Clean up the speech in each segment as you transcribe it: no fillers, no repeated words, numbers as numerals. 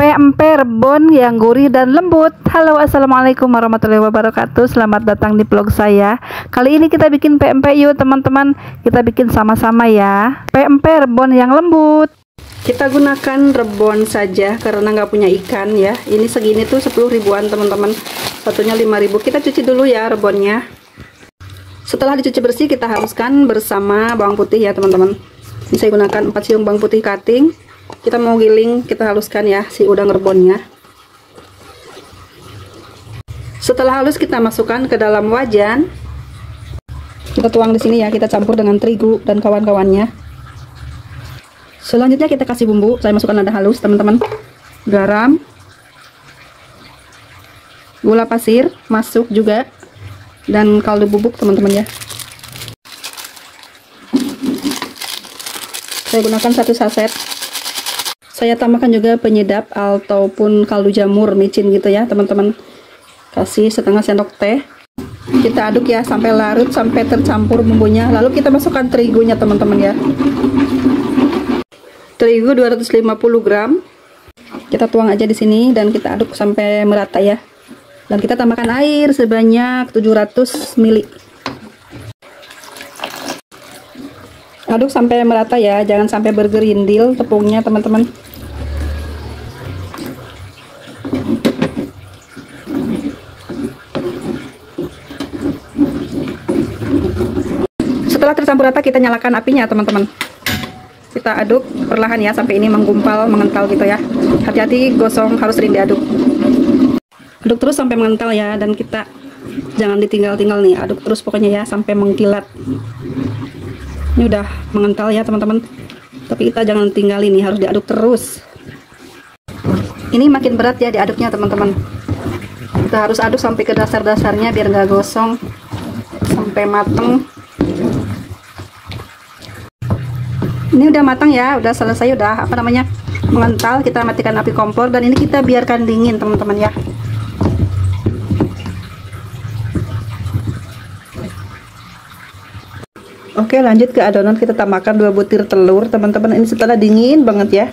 Pempek rebon yang gurih dan lembut. Halo, assalamualaikum warahmatullahi wabarakatuh. Selamat datang di vlog saya. Kali ini kita bikin pempek yuk teman-teman. Kita bikin sama-sama ya. Pempek rebon yang lembut. Kita gunakan rebon saja karena nggak punya ikan ya. Ini segini tuh 10 ribuan teman-teman. Satunya 5.000. Kita cuci dulu ya rebonnya. Setelah dicuci bersih kita haluskan bersama bawang putih ya teman-teman. Ini saya gunakan 4 siung bawang putih cutting. Kita mau giling, kita haluskan ya si udang rebonnya. Setelah halus kita masukkan ke dalam wajan. Kita tuang di sini ya, kita campur dengan terigu dan kawan-kawannya. Selanjutnya kita kasih bumbu. Saya masukkan lada halus teman-teman. Garam, gula pasir masuk juga, dan kaldu bubuk teman-teman ya. Saya gunakan 1 saset. Saya tambahkan juga penyedap ataupun kaldu jamur micin gitu ya teman-teman. Kasih setengah sendok teh. Kita aduk ya sampai larut, sampai tercampur bumbunya. Lalu kita masukkan terigunya teman-teman ya. Terigu 250 gram. Kita tuang aja di sini dan kita aduk sampai merata ya. Dan kita tambahkan air sebanyak 700 ml. Aduk sampai merata ya, jangan sampai bergerindil tepungnya teman-teman. Setelah tercampur rata kita nyalakan apinya teman-teman. Kita aduk perlahan ya sampai ini menggumpal, mengental gitu ya. Hati-hati gosong, harus sering diaduk. Aduk terus sampai mengental ya, dan kita jangan ditinggal-tinggal nih, aduk terus pokoknya ya sampai mengkilat. Ini udah mengental ya teman-teman, tapi kita jangan tinggalin nih, harus diaduk terus. Ini makin berat ya diaduknya teman-teman. Kita harus aduk sampai ke dasar-dasarnya biar nggak gosong, sampai mateng. Ini udah matang ya, udah selesai, udah mengental. Kita matikan api kompor dan ini kita biarkan dingin teman-teman ya. Oke, lanjut ke adonan. Kita tambahkan 2 butir telur teman-teman. Ini setelah dingin banget ya,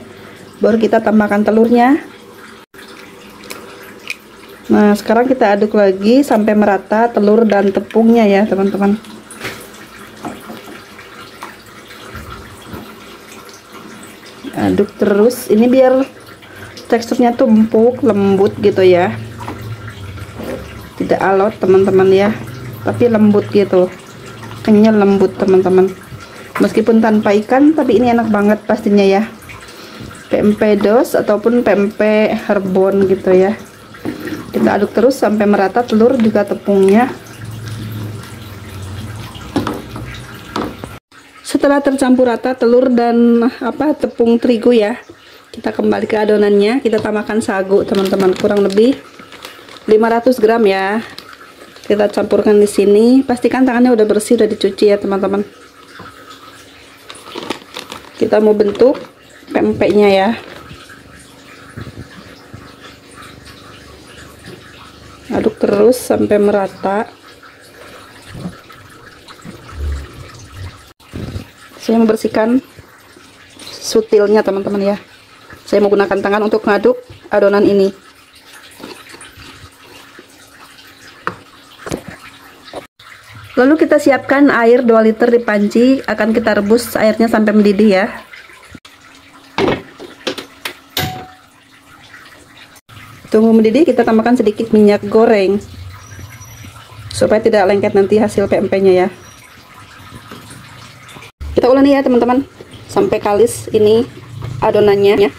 baru kita tambahkan telurnya. Nah sekarang kita aduk lagi sampai merata telur dan tepungnya ya teman-teman. Aduk terus, ini biar teksturnya tuh empuk, lembut gitu ya. Tidak alot teman-teman ya, tapi lembut gitu. Kenyal lembut teman-teman. Meskipun tanpa ikan, tapi ini enak banget pastinya ya. Pempek dos ataupun pempek rebon gitu ya. Kita aduk terus sampai merata telur juga tepungnya. Setelah tercampur rata telur dan tepung terigu ya, kita kembali ke adonannya. Kita tambahkan sagu teman-teman, kurang lebih 500 gram ya. Kita campurkan di sini. Pastikan tangannya udah bersih, udah dicuci ya teman-teman. Kita mau bentuk pempeknya ya. Aduk terus sampai merata. Saya membersihkan sutilnya teman-teman ya. Saya menggunakan tangan untuk ngaduk adonan ini. Lalu kita siapkan air 2 liter di panci. Akan kita rebus airnya sampai mendidih ya. Tunggu mendidih, kita tambahkan sedikit minyak goreng supaya tidak lengket nanti hasil pempeknya ya. Kita ulangi ya teman-teman sampai kalis ini adonannya ya.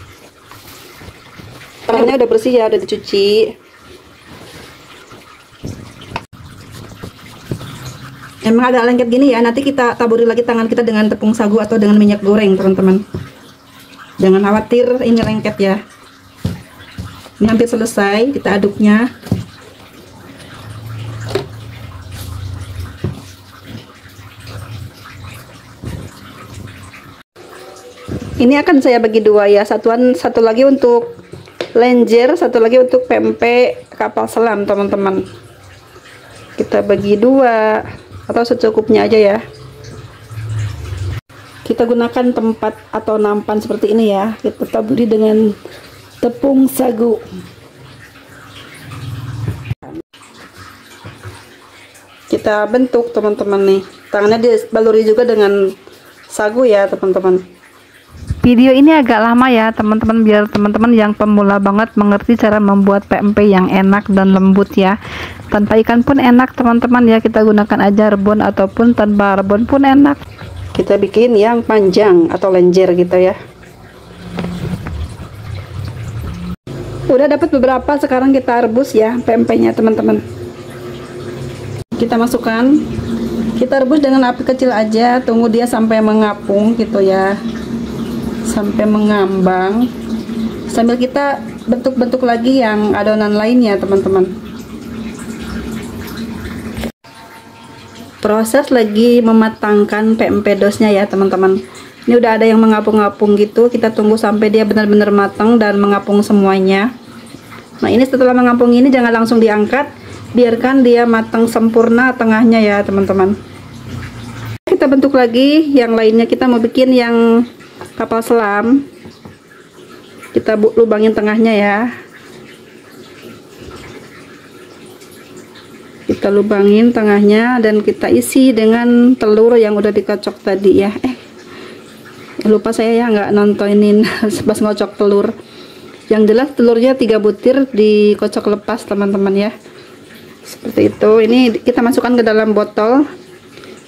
Tangannya udah bersih ya, udah dicuci. Emang agak lengket gini ya, nanti kita taburi lagi tangan kita dengan tepung sagu atau dengan minyak goreng teman-teman. Jangan khawatir ini lengket ya. Ini hampir selesai, kita aduknya. Ini akan saya bagi 2 ya, satu lagi untuk lenjer, satu lagi untuk pempek kapal selam teman-teman. Kita bagi 2 atau secukupnya aja ya. Kita gunakan tempat atau nampan seperti ini ya. Kita taburi dengan tepung sagu. Kita bentuk teman-teman nih, tangannya dibaluri juga dengan sagu ya teman-teman. Video ini agak lama ya teman-teman, biar teman-teman yang pemula banget mengerti cara membuat PMP yang enak dan lembut ya. Tanpa ikan pun enak teman-teman ya, kita gunakan aja rebon ataupun tanpa rebon pun enak. Kita bikin yang panjang atau lenjer gitu ya. Udah dapat beberapa, sekarang kita rebus ya PMP-nya teman-teman. Kita masukkan, kita rebus dengan api kecil aja, tunggu dia sampai mengapung gitu ya, sampai mengambang, sambil kita bentuk-bentuk lagi yang adonan lainnya teman-teman. Proses lagi mematangkan PMP dosnya ya teman-teman. Ini udah ada yang mengapung-apung gitu, kita tunggu sampai dia benar-benar matang dan mengapung semuanya. Nah ini setelah mengapung ini jangan langsung diangkat, biarkan dia matang sempurna tengahnya ya teman-teman. Kita bentuk lagi yang lainnya, kita mau bikin yang kapal selam. Kita lubangin tengahnya ya, kita lubangin tengahnya dan kita isi dengan telur yang udah dikocok tadi ya. Lupa saya ya nggak nontonin pas ngocok telur. Yang jelas telurnya 3 butir dikocok lepas teman-teman ya, seperti itu. Ini kita masukkan ke dalam botol,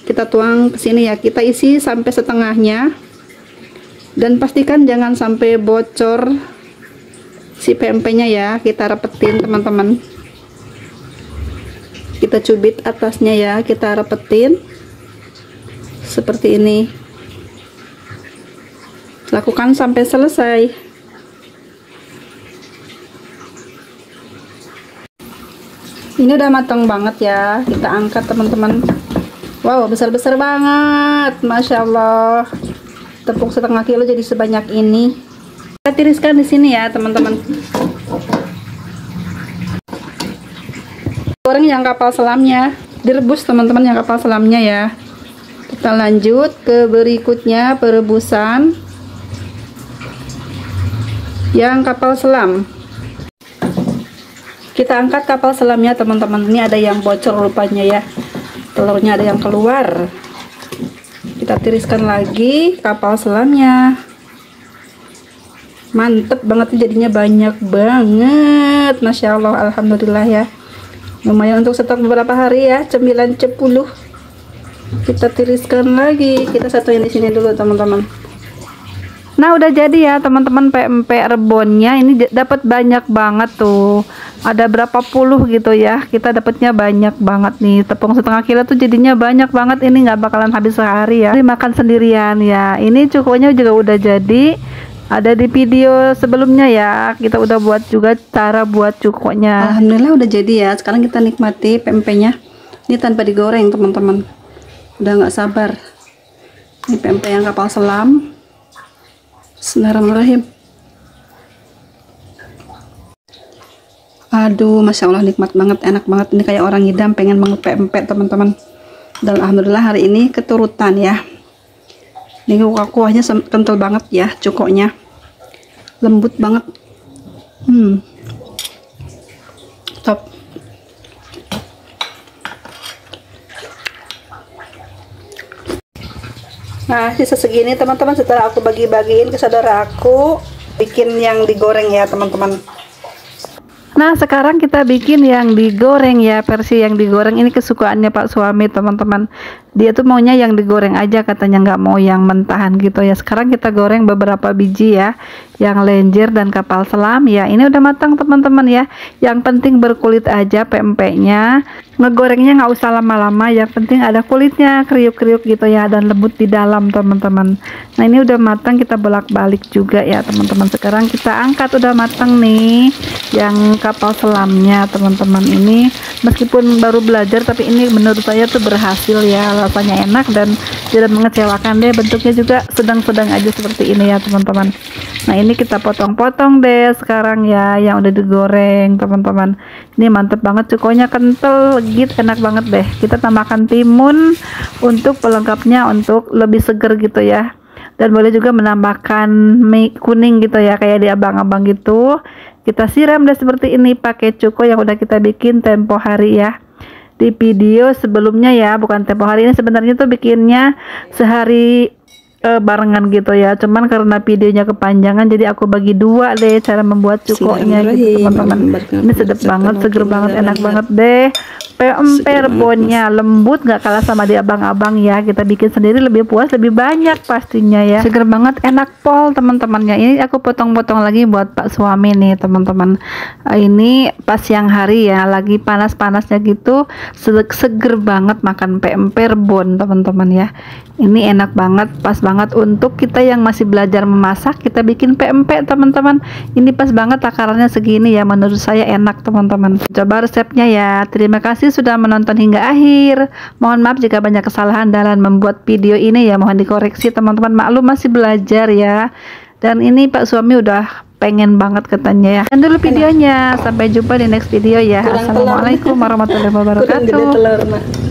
kita tuang ke sini ya, kita isi sampai setengahnya. Dan pastikan jangan sampai bocor si PMP-nya ya, kita rapetin teman-teman. Kita cubit atasnya ya, kita rapetin seperti ini. Lakukan sampai selesai. Ini udah matang banget ya, kita angkat teman-teman. Wow, besar-besar banget, Masya Allah. Tepung setengah kilo jadi sebanyak ini. Kita tiriskan di sini ya teman-teman. Goreng yang kapal selamnya, direbus teman-teman yang kapal selamnya ya. Kita lanjut ke berikutnya, perebusan yang kapal selam. Kita angkat kapal selamnya teman-teman. Ini ada yang bocor rupanya ya, telurnya ada yang keluar. Kita tiriskan lagi kapal selamnya. Mantep banget, jadinya banyak banget, Masya Allah, Alhamdulillah ya. Lumayan untuk stok beberapa hari ya, 9-10. Kita tiriskan lagi, kita satuin di sini dulu teman-teman. Nah udah jadi ya teman-teman PMP rebonnya. Ini dapat banyak banget tuh, ada berapa puluh gitu ya, kita dapatnya banyak banget nih. Tepung setengah kilo tuh jadinya banyak banget, ini nggak bakalan habis sehari ya, dimakan sendirian ya. Ini cukoknya juga udah jadi, ada di video sebelumnya ya, kita udah buat juga cara buat cukoknya. Alhamdulillah udah jadi ya. Sekarang kita nikmati PMP-nya. Ini tanpa digoreng teman-teman, udah nggak sabar. Ini PMP yang kapal selam. Bismillahirrahmanirrahim. Aduh, Masya Allah, nikmat banget, enak banget. Ini kayak orang ngidam pengen banget PMP teman-teman. Dan alhamdulillah hari ini keturutan ya. Ini kuahnya kental banget ya, cukoknya lembut banget. Top. Nah sisa segini teman-teman, setelah aku bagi-bagiin ke saudara aku, bikin yang digoreng ya teman-teman. Nah sekarang kita bikin yang digoreng ya, versi yang digoreng. Ini kesukaannya Pak suami teman-teman, dia tuh maunya yang digoreng aja, katanya nggak mau yang mentahan gitu ya. Sekarang kita goreng beberapa biji ya, yang lenjer dan kapal selam ya. Ini udah matang teman-teman ya, yang penting berkulit aja PMP-nya. Ngegorengnya nggak usah lama-lama, yang penting ada kulitnya, kriuk-kriuk gitu ya, dan lembut di dalam teman-teman. Nah ini udah matang, kita bolak-balik juga ya teman-teman. Sekarang kita angkat, udah matang nih yang kapal selamnya teman-teman. Ini meskipun baru belajar, tapi ini menurut saya tuh berhasil ya, rasanya enak dan tidak mengecewakan deh. Bentuknya juga sedang-sedang aja seperti ini ya teman-teman. Nah ini kita potong-potong deh sekarang ya, yang udah digoreng teman-teman. Ini mantep banget, cukonya kental, legit, enak banget deh. Kita tambahkan timun untuk pelengkapnya, untuk lebih seger gitu ya. Dan boleh juga menambahkan mie kuning gitu ya, kayak di abang-abang gitu. Kita siram deh seperti ini pakai cuko yang udah kita bikin tempo hari ya. Di video sebelumnya ya, bukan tempo hari ini, sebenarnya tuh bikinnya sehari barengan gitu ya, cuman karena videonya kepanjangan jadi aku bagi dua deh cara membuat cukonya gitu teman-teman. Ini sedap banget, seger banget, enak banget deh. Pempek rebonnya lembut, nggak kalah sama di abang-abang ya. Kita bikin sendiri lebih puas, lebih banyak pastinya ya. Seger banget, enak pol teman-temannya. Ini aku potong-potong lagi buat Pak suami nih teman-teman. Ini pas siang hari ya, lagi panas-panasnya gitu, seger banget makan pempek rebon teman-teman ya. Ini enak banget, pas banget untuk kita yang masih belajar memasak. Kita bikin pempek teman-teman. Ini pas banget takarannya segini ya, menurut saya enak teman-teman. Coba resepnya ya. Terima kasih sudah menonton hingga akhir. Mohon maaf jika banyak kesalahan dalam membuat video ini ya, mohon dikoreksi teman-teman, maklum masih belajar ya. Dan ini Pak suami udah pengen banget katanya ya. Dan dulu videonya, sampai jumpa di next video ya. Assalamualaikum warahmatullahi wabarakatuh.